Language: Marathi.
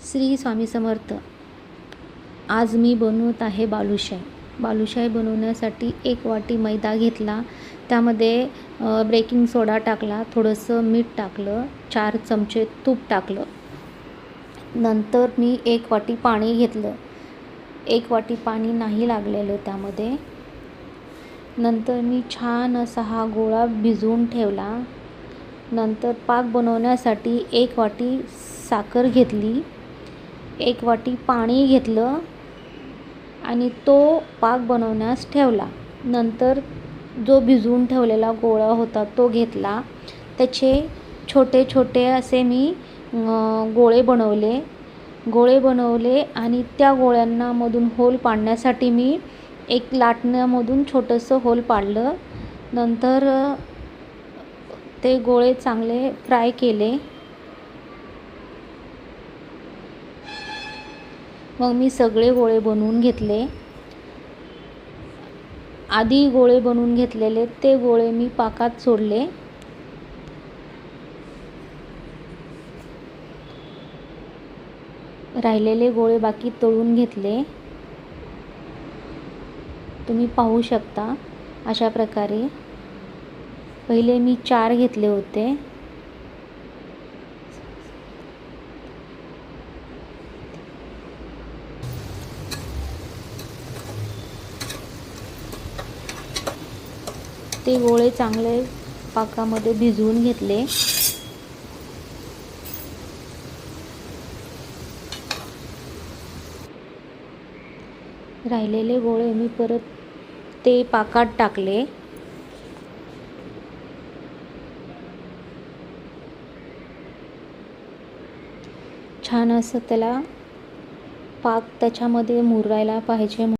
श्री स्वामी समर्थ. आज मी बनवत आहे बालुशाही. बालुशाही बनवण्यासाठी 1 वाटी मैदा घेतला, त्यामध्ये बेकिंग सोडा टाकला, थोडंसं मीठ टाकलं, 4 चमचे तूप टाकलं. नंतर मी 1 वाटी पाणी घेतलं. 1 वाटी पाणी नाही लागलेलं त्यामध्ये. नंतर मी छान असा हा गोळा भिजवून ठेवला. नंतर पाक बनवण्यासाठी 1 वाटी साखर घेतली, 1 वाटी पाणी घेतलं आणि तो पाक बनवण्यास ठेवला. नंतर जो भिजवून ठेवलेला गोळा होता तो घेतला. त्याचे छोटे छोटे असे मी गोळे बनवले आणि त्या गोळ्यांना मधून होल पाडण्यासाठी मी एक लाटण्यामधून छोटंसं होल पाडलं. नंतर ते गोळे चांगले फ्राय केले. मग मी सगळे गोळे बनवून घेतले. आधी गोळे बनवून घेतलेले ते गोळे मी पाकात सोडले. राहिलेले गोळे बाकी तळून घेतले. तुम्ही पाहू शकता अशा प्रकारे. पहिले मी 4 घेतले होते. ते गोळे चांगले पाकामध्ये भिजवून घेतले. राहिलेले गोळे मी परत ते पाकात टाकले. छान असं त्याला पाक त्याच्यामध्ये मुरायला पाहिजे.